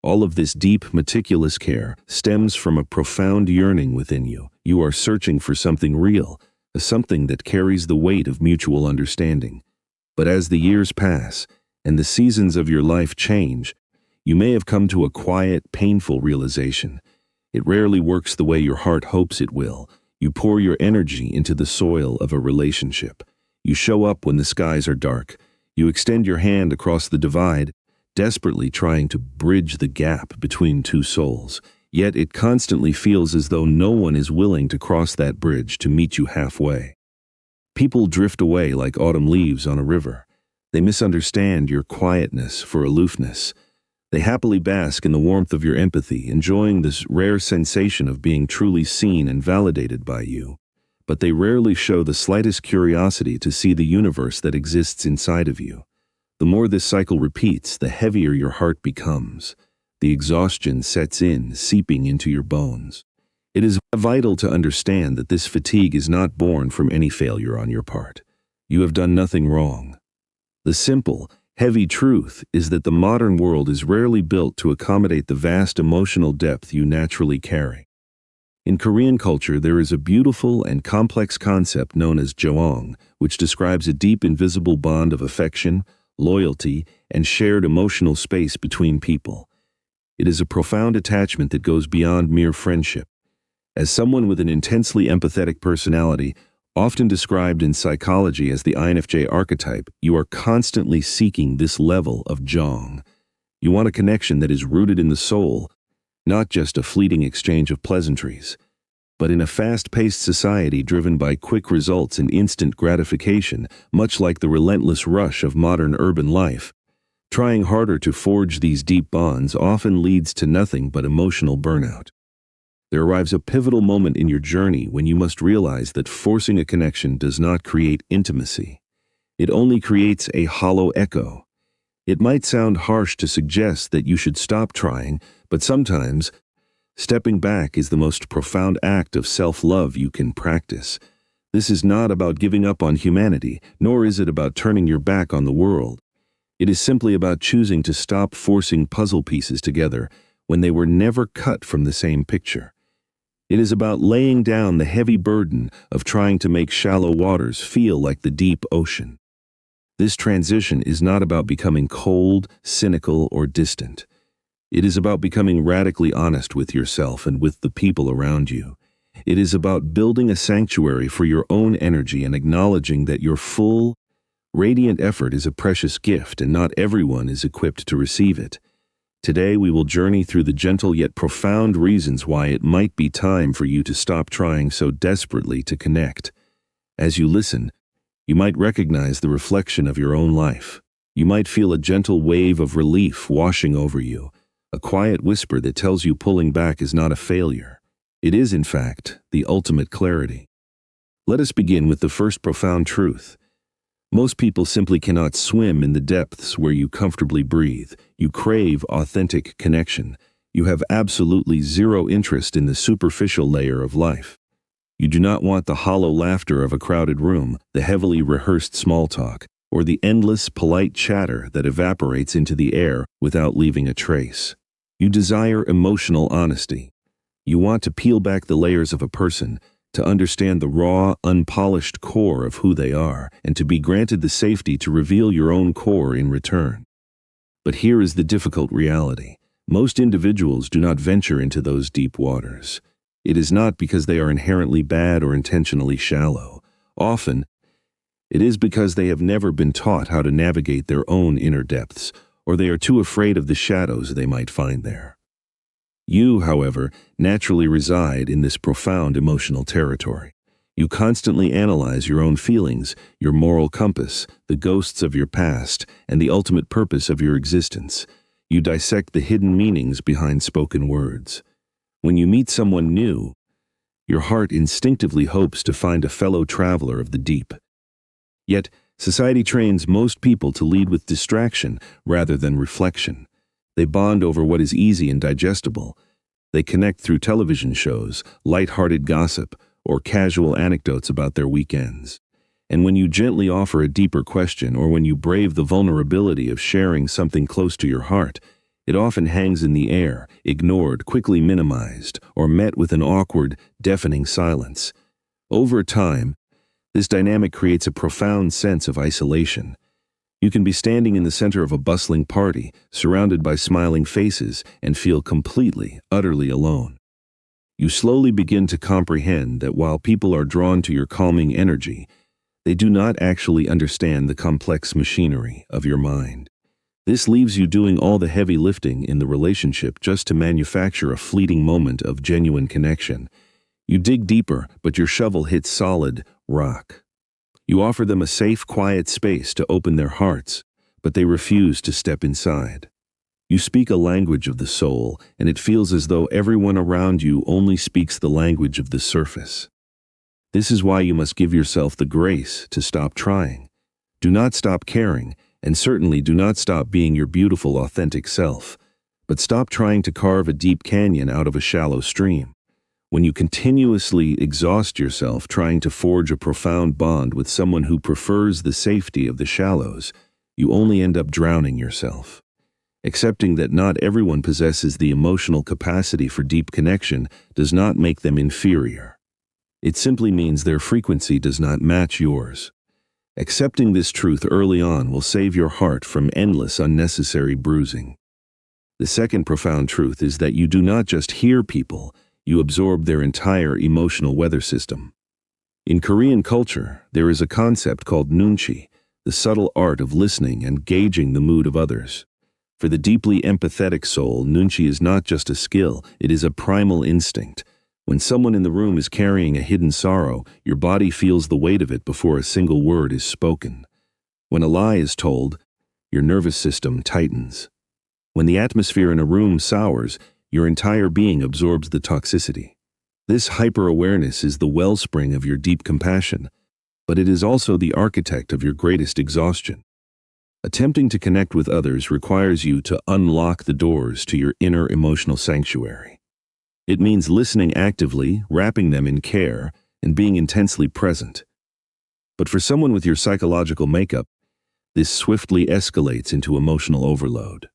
All of this deep, meticulous care stems from a profound yearning within you. You are searching for something real, something that carries the weight of mutual understanding. But as the years pass and the seasons of your life change, you may have come to a quiet, painful realization. It rarely works the way your heart hopes it will. You pour your energy into the soil of a relationship. You show up when the skies are dark. You extend your hand across the divide, desperately trying to bridge the gap between two souls. Yet it constantly feels as though no one is willing to cross that bridge to meet you halfway. People drift away like autumn leaves on a river. They misunderstand your quietness for aloofness. They happily bask in the warmth of your empathy, enjoying this rare sensation of being truly seen and validated by you. But they rarely show the slightest curiosity to see the universe that exists inside of you. The more this cycle repeats, the heavier your heart becomes. The exhaustion sets in, seeping into your bones. It is vital to understand that this fatigue is not born from any failure on your part. You have done nothing wrong. The simple, heavy truth is that the modern world is rarely built to accommodate the vast emotional depth you naturally carry. In Korean culture, there is a beautiful and complex concept known as jeong, which describes a deep invisible bond of affection, loyalty, and shared emotional space between people. It is a profound attachment that goes beyond mere friendship. As someone with an intensely empathetic personality, often described in psychology as the INFJ archetype, you are constantly seeking this level of jeong. You want a connection that is rooted in the soul, not just a fleeting exchange of pleasantries. But in a fast-paced society driven by quick results and instant gratification, much like the relentless rush of modern urban life, trying harder to forge these deep bonds often leads to nothing but emotional burnout. There arrives a pivotal moment in your journey when you must realize that forcing a connection does not create intimacy. It only creates a hollow echo. It might sound harsh to suggest that you should stop trying, but sometimes, stepping back is the most profound act of self-love you can practice. This is not about giving up on humanity, nor is it about turning your back on the world. It is simply about choosing to stop forcing puzzle pieces together when they were never cut from the same picture. It is about laying down the heavy burden of trying to make shallow waters feel like the deep ocean. This transition is not about becoming cold, cynical, or distant. It is about becoming radically honest with yourself and with the people around you. It is about building a sanctuary for your own energy and acknowledging that your full, radiant effort is a precious gift and not everyone is equipped to receive it. Today we will journey through the gentle yet profound reasons why it might be time for you to stop trying so desperately to connect. As you listen, you might recognize the reflection of your own life. You might feel a gentle wave of relief washing over you, a quiet whisper that tells you pulling back is not a failure. It is, in fact, the ultimate clarity. Let us begin with the first profound truth. Most people simply cannot swim in the depths where you comfortably breathe. You crave authentic connection. You have absolutely zero interest in the superficial layer of life. You do not want the hollow laughter of a crowded room, the heavily rehearsed small talk, or the endless polite chatter that evaporates into the air without leaving a trace. You desire emotional honesty. You want to peel back the layers of a person, to understand the raw, unpolished core of who they are, and to be granted the safety to reveal your own core in return. But here is the difficult reality. Most individuals do not venture into those deep waters. It is not because they are inherently bad or intentionally shallow. Often, it is because they have never been taught how to navigate their own inner depths, or they are too afraid of the shadows they might find there. You, however, naturally reside in this profound emotional territory. You constantly analyze your own feelings, your moral compass, the ghosts of your past, and the ultimate purpose of your existence. You dissect the hidden meanings behind spoken words. When you meet someone new, your heart instinctively hopes to find a fellow traveler of the deep. Yet, society trains most people to lead with distraction rather than reflection. They bond over what is easy and digestible. They connect through television shows, light-hearted gossip, or casual anecdotes about their weekends. And when you gently offer a deeper question or when you brave the vulnerability of sharing something close to your heart, It often hangs in the air, ignored, quickly minimized, or met with an awkward, deafening silence. Over time, this dynamic creates a profound sense of isolation. You can be standing in the center of a bustling party, surrounded by smiling faces, and feel completely, utterly alone. You slowly begin to comprehend that while people are drawn to your calming energy, they do not actually understand the complex machinery of your mind. This leaves you doing all the heavy lifting in the relationship just to manufacture a fleeting moment of genuine connection. You dig deeper, but your shovel hits solid rock. You offer them a safe, quiet space to open their hearts, but they refuse to step inside. You speak a language of the soul, and it feels as though everyone around you only speaks the language of the surface. This is why you must give yourself the grace to stop trying. Do not stop caring, and certainly do not stop being your beautiful, authentic self. But stop trying to carve a deep canyon out of a shallow stream. When you continuously exhaust yourself trying to forge a profound bond with someone who prefers the safety of the shallows, you only end up drowning yourself. Accepting that not everyone possesses the emotional capacity for deep connection does not make them inferior. It simply means their frequency does not match yours. Accepting this truth early on will save your heart from endless unnecessary bruising. The second profound truth is that you do not just hear people, you absorb their entire emotional weather system. In Korean culture, there is a concept called nunchi, the subtle art of listening and gauging the mood of others. For the deeply empathetic soul, nunchi is not just a skill, it is a primal instinct. When someone in the room is carrying a hidden sorrow, your body feels the weight of it before a single word is spoken. When a lie is told, your nervous system tightens. When the atmosphere in a room sours, your entire being absorbs the toxicity. This hyper-awareness is the wellspring of your deep compassion, but it is also the architect of your greatest exhaustion. Attempting to connect with others requires you to unlock the doors to your inner emotional sanctuary. It means listening actively, wrapping them in care, and being intensely present. But for someone with your psychological makeup, this swiftly escalates into emotional overload.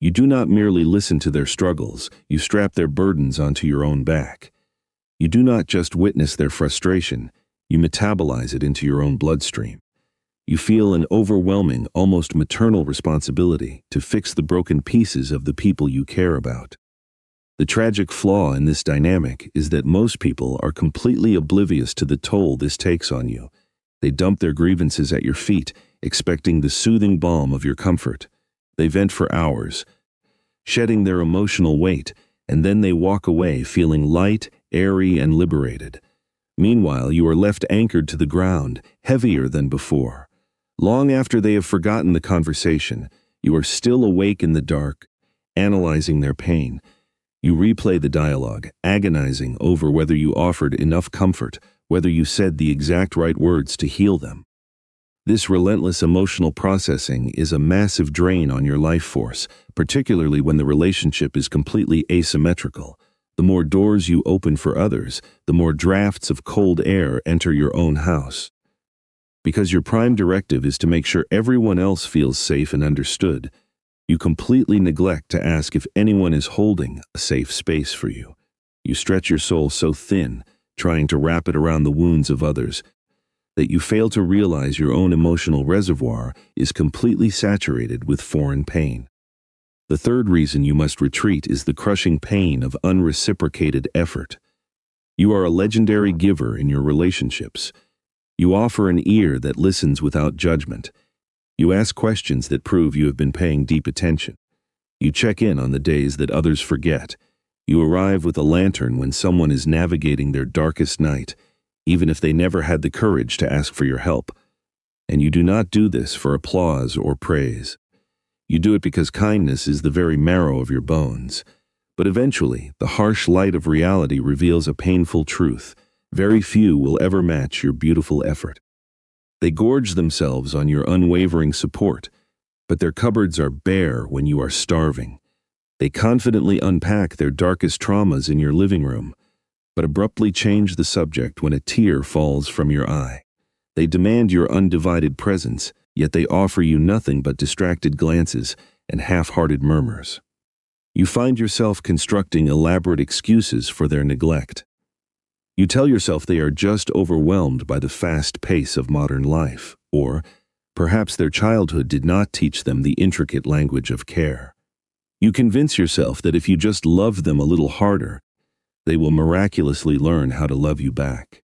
You do not merely listen to their struggles, you strap their burdens onto your own back. You do not just witness their frustration, you metabolize it into your own bloodstream. You feel an overwhelming, almost maternal responsibility to fix the broken pieces of the people you care about. The tragic flaw in this dynamic is that most people are completely oblivious to the toll this takes on you. They dump their grievances at your feet, expecting the soothing balm of your comfort. They vent for hours, shedding their emotional weight, and then they walk away feeling light, airy, and liberated. Meanwhile, you are left anchored to the ground, heavier than before. Long after they have forgotten the conversation, you are still awake in the dark, analyzing their pain. You replay the dialogue, agonizing over whether you offered enough comfort, whether you said the exact right words to heal them. This relentless emotional processing is a massive drain on your life force, particularly when the relationship is completely asymmetrical. The more doors you open for others, the more drafts of cold air enter your own house. Because your prime directive is to make sure everyone else feels safe and understood, you completely neglect to ask if anyone is holding a safe space for you. You stretch your soul so thin, trying to wrap it around the wounds of others, that you fail to realize your own emotional reservoir is completely saturated with foreign pain. The third reason you must retreat is the crushing pain of unreciprocated effort. You are a legendary giver in your relationships. You offer an ear that listens without judgment. You ask questions that prove you have been paying deep attention. You check in on the days that others forget. You arrive with a lantern when someone is navigating their darkest night, even if they never had the courage to ask for your help. And you do not do this for applause or praise. You do it because kindness is the very marrow of your bones. But eventually, the harsh light of reality reveals a painful truth. Very few will ever match your beautiful effort. They gorge themselves on your unwavering support, but their cupboards are bare when you are starving. They confidently unpack their darkest traumas in your living room, but abruptly change the subject when a tear falls from your eye. They demand your undivided presence, yet they offer you nothing but distracted glances and half-hearted murmurs. You find yourself constructing elaborate excuses for their neglect. You tell yourself they are just overwhelmed by the fast pace of modern life, or perhaps their childhood did not teach them the intricate language of care. You convince yourself that if you just love them a little harder, they will miraculously learn how to love you back.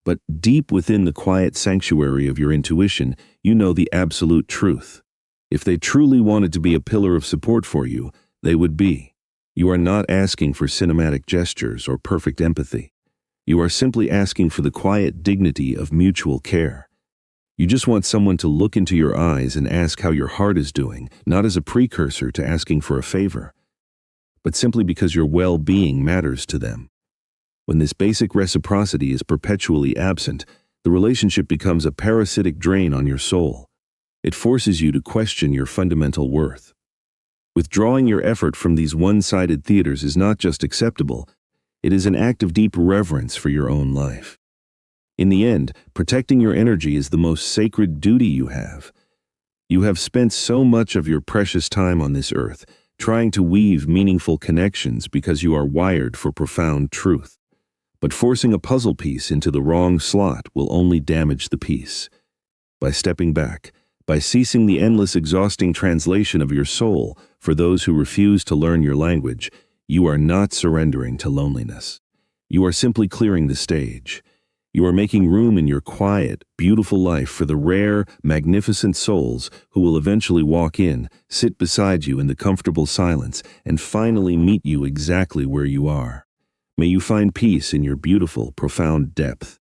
But deep within the quiet sanctuary of your intuition, you know the absolute truth. If they truly wanted to be a pillar of support for you, they would be. You are not asking for cinematic gestures or perfect empathy. You are simply asking for the quiet dignity of mutual care. You just want someone to look into your eyes and ask how your heart is doing, not as a precursor to asking for a favor, but simply because your well-being matters to them. When this basic reciprocity is perpetually absent, the relationship becomes a parasitic drain on your soul. It forces you to question your fundamental worth. Withdrawing your effort from these one-sided theaters is not just acceptable, it is an act of deep reverence for your own life. In the end, protecting your energy is the most sacred duty you have. You have spent so much of your precious time on this earth, trying to weave meaningful connections because you are wired for profound truth. But forcing a puzzle piece into the wrong slot will only damage the piece. By stepping back, by ceasing the endless exhausting translation of your soul for those who refuse to learn your language, you are not surrendering to loneliness. You are simply clearing the stage. You are making room in your quiet, beautiful life for the rare, magnificent souls who will eventually walk in, sit beside you in the comfortable silence, and finally meet you exactly where you are. May you find peace in your beautiful, profound depth.